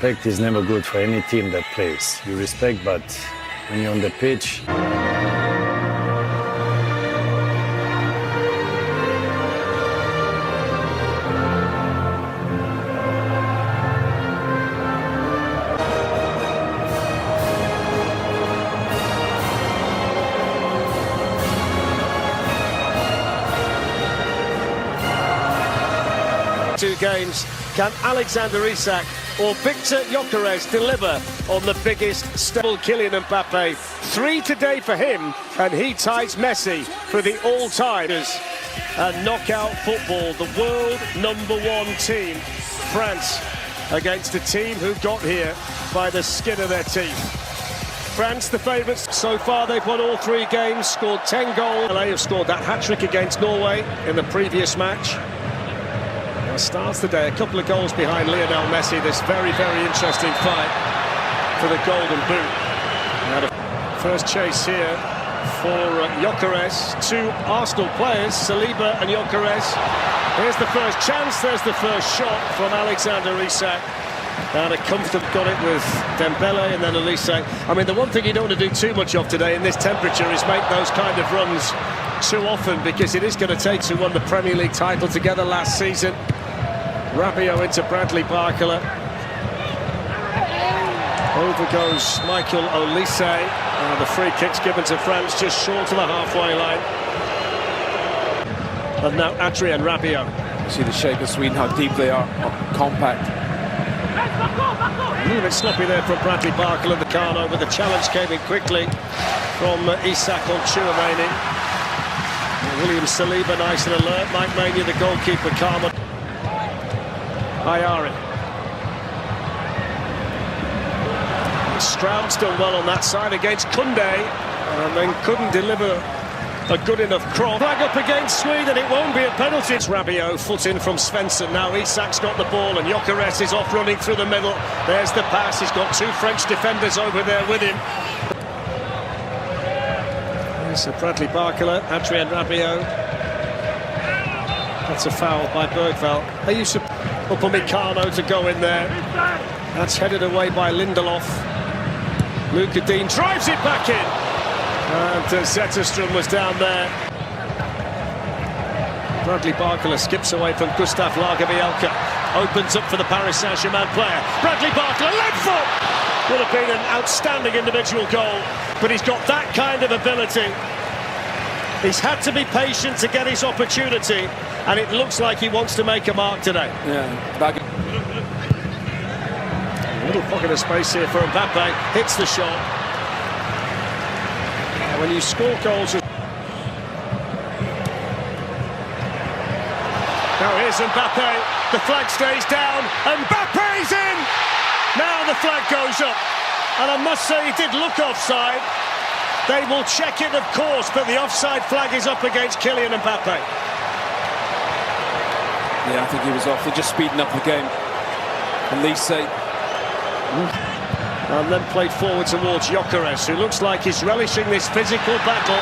Respect is never good for any team that plays. You respect, but when you're on the pitch... Two games, can Alexander Isak or Viktor Gyökeres deliver on the biggest stumble? Kylian Mbappe, 3 today for him, and he ties Messi for the all-time. And knockout football, the world #1 team, France, against a team who got here by the skin of their teeth. France, the favourites. So far, they've won all 3 games, scored 10 goals. LA have scored that hat-trick against Norway in the previous match. Starts the day a couple of goals behind Lionel Messi. This very, very interesting fight for the Golden Boot. Now the first chase here for Gyökeres. 2 Arsenal players, Saliba and Gyökeres. Here's the first chance. There's the first shot from Alexander Isak. And a comfortable got it with Dembele and then Elise. I mean, the one thing you don't want to do too much of today in this temperature is make those kind of runs too often, because it is going to take who won the Premier League title together last season. Rabiot into Bradley Barcola. Over goes Michael Olise. The free kick's given to France just short of the halfway line. And now Adrien Rabiot. You see the shape of Sweden, how deep they are, compact. A little bit sloppy there from Bradley Barcola, the Carno, but the challenge came in quickly from Isak on Chouameni. William Saliba nice and alert. Mike Maignan, the goalkeeper, calm. Ayari. Stroud's done well on that side against Koundé, and then couldn't deliver a good enough cross. Flag up against Sweden, it won't be a penalty. It's Rabiot, foot in from Svensson. Now Isak's got the ball, and Gyökeres is off running through the middle. There's the pass, he's got 2 French defenders over there with him. There's Bradley Barcola, Adrien Rabiot. That's a foul by Bergvall. They used to Upamecano to go in there. That's headed away by Lindelof. Luca Dean drives it back in. And Zetterstrom was down there. Bradley Barcola skips away from Gustav Lagerbielke. Opens up for the Paris Saint-Germain player. Bradley Barcola, left foot! Would have been an outstanding individual goal. But he's got that kind of ability. He's had to be patient to get his opportunity, and it looks like he wants to make a mark today. Yeah, a little pocket of space here for Mbappe, hits the shot. And when you score goals... Now here's Mbappe, the flag stays down, Mbappe's in! Now the flag goes up, and I must say he did look offside. They will check it, of course, but the offside flag is up against Kylian Mbappe. Yeah, I think he was off. They're just speeding up the game. Elise. And then played forward towards Gyökeres, who looks like he's relishing this physical battle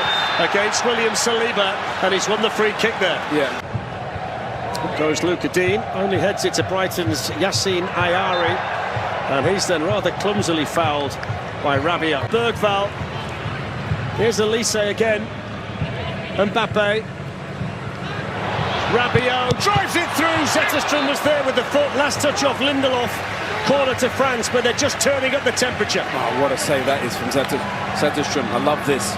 against William Saliba, and he's won the free kick there. Yeah. Up goes Luca Dean, only heads it to Brighton's Yassine Ayari, and he's then rather clumsily fouled by Rabiot. Bergvall. Here's Elise again. Mbappe. Rabiot drives it through. Zetterstrom was there with the foot. Last touch off Lindelof. Corner to France, but they're just turning up the temperature. Oh, what a save that is from Zetterstrom. I love this.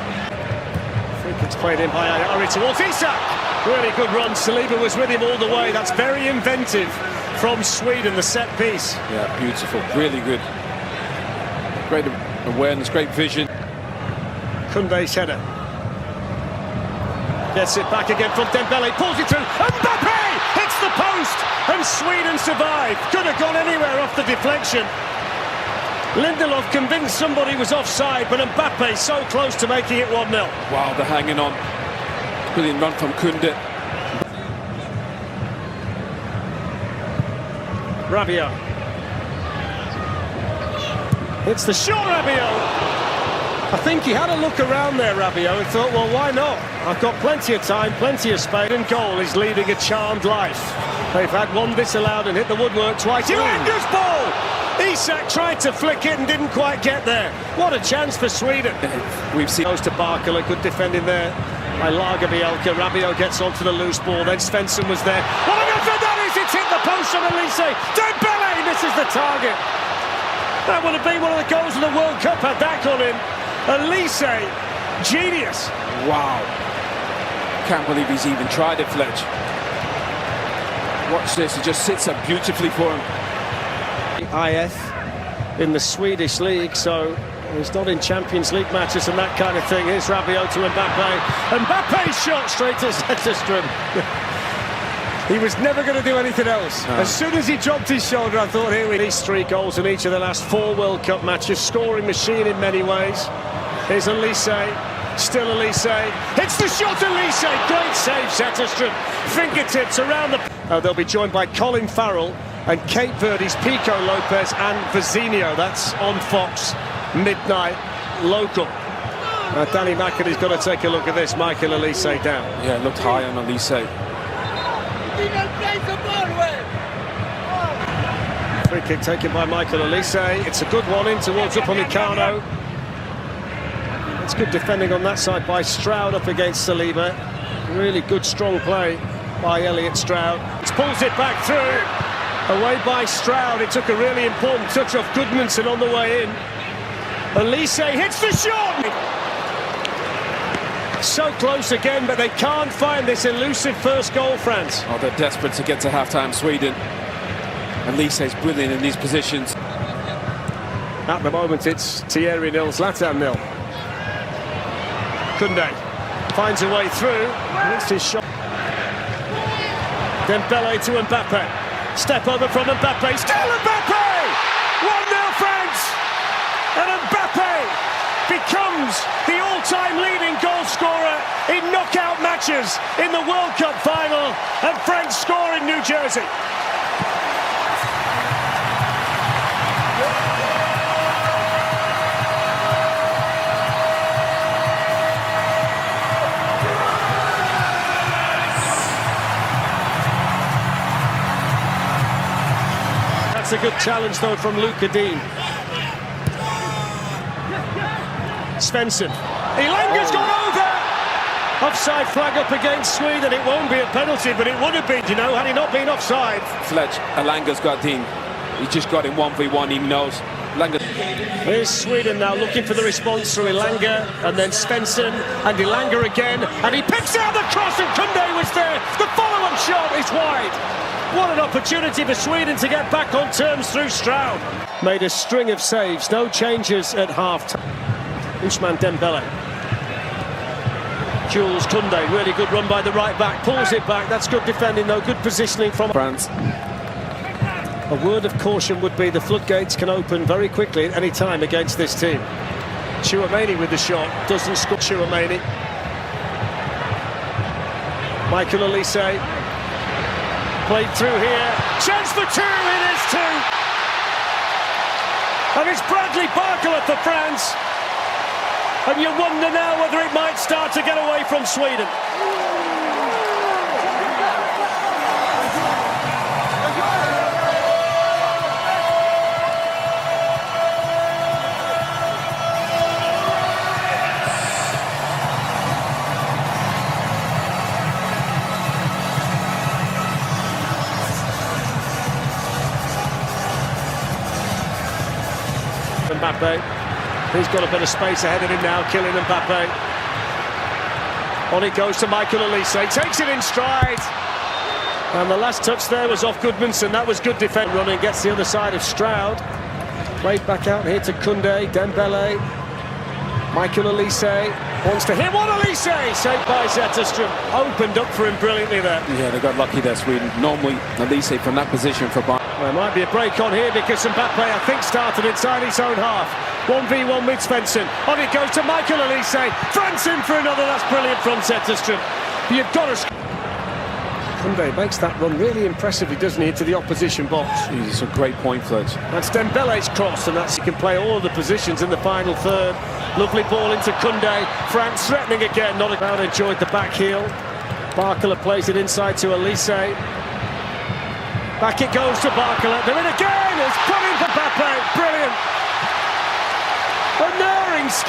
Free kick's played in by Ayari towards Isak. Really good run. Saliba was with him all the way. That's very inventive from Sweden, the set piece. Yeah, beautiful. Really good. Great awareness, great vision. Koundé's header. Gets it back again from Dembele, pulls it through, Mbappe hits the post, and Sweden survive. Could have gone anywhere off the deflection. Lindelof convinced somebody was offside, but Mbappe so close to making it 1-0. Wow, they're hanging on. Brilliant run from Koundé. Rabiot. It's the shot, Rabiot. I think he had a look around there, Rabiot, and thought, well, why not? I've got plenty of time, plenty of space. And goal is leading a charmed life. They've had one disallowed and hit the woodwork twice. Ilanga's ball! Isak tried to flick it and didn't quite get there. What a chance for Sweden. We've seen Goes to Barkala, good defending there by Lagerbielke. Rabiot gets onto the loose ball, then Svensson was there. What an effort that is! It's hit the post from Elise. Dembele misses the target. That would have been one of the goals of the World Cup had that gone in. Elise, genius. wow. Can't believe he's even tried it, Fletch. Watch this, it just sits up beautifully for him. IF in the Swedish league, so he's not in Champions League matches and that kind of thing. Here's Rabiot to Mbappe. Mbappe's shot straight to Zetterström. He was never going to do anything else. No. As soon as he dropped his shoulder, I thought, here we these 3 goals in each of the last 4 World Cup matches. Scoring machine in many ways. Here's Elise. Still Elise. Hits the shot, Elise. Great save, Zetterström. Fingertips around the... they'll be joined by Colin Farrell and Cape Verde's Pico Lopez and Vizinho. That's on Fox, midnight, local. Danny McAdie's got to take a look at this. Michael Elise down. Yeah, looked high on Elise. Free kick taken by Michael Elise. It's a good one in towards Upamecano. It's good defending on that side by Stroud up against Saliba. Really good strong play by Elliot Stroud. He pulls it back through. Away by Stroud. It took a really important touch off Goodmanson on the way in. Elise hits the shot. So close again, but they can't find this elusive first goal, France. Oh, they're desperate to get to half-time, Sweden. Elise is brilliant in these positions. At the moment, it's Thierry 0, Zlatan 0. Koundé finds a way through. Missed his shot. Dembele to Mbappe. Step over from Mbappe. Still Mbappe! 1-0 France! And Mbappe becomes the all-time leading goal scorer in knockout matches in the World Cup final, and France score in New Jersey. That's a good challenge though from Luca Dean. Svensson. Elanga's gone over! Offside flag up against Sweden. It won't be a penalty, but it would have been, you know, had he not been offside. Fletch, Elanga's got Dean. He just got him 1v1, he knows. Elanga. Here's Sweden now looking for the response through Elanga, and then Svensson, and Elanga again, and he picks out the cross, and Koundé was there. The follow-up shot is wide. What an opportunity for Sweden to get back on terms through Stroud. Made a string of saves, no changes at half-time. Ousmane Dembele. Jules Koundé, really good run by the right back, pulls it back. That's good defending though, good positioning from France. A word of caution would be the floodgates can open very quickly at any time against this team. Tchouaméni with the shot, doesn't score. Tchouaméni. Michael Elise. Played through here. Chance for 2, it is 2. And it's Bradley Barkala for France. And you wonder now whether it might start to get away from Sweden. Mbappe, he's got a bit of space ahead of him now, Kylian Mbappe. On it goes to Michael Elise, takes it in stride. And the last touch there was off Goodmanson, that was good defense. Running, gets the other side of Stroud. Played back out here to Koundé, Dembele. Michael Elise wants to hit one, Elise! Saved by Zetterström, opened up for him brilliantly there. Yeah, they got lucky there, Sweden. Normally, Elise from that position for Bayern. There might be a break on here because Mbappe, I think, started inside his own half. 1v1 with Svensson. On it goes to Michael Elise. France in for another. That's brilliant from Zetterström. You've got to... Koundé makes that run really impressively, doesn't he, into the opposition box. It's a great point, Fletch. That's Dembele's cross, and that's he can play all of the positions in the final third. Lovely ball into Koundé. France threatening again. Not a crowd enjoyed the back heel. Barkala plays it inside to Elise. Back it goes to Barkala. They're in again. It's put in for Mbappe. in.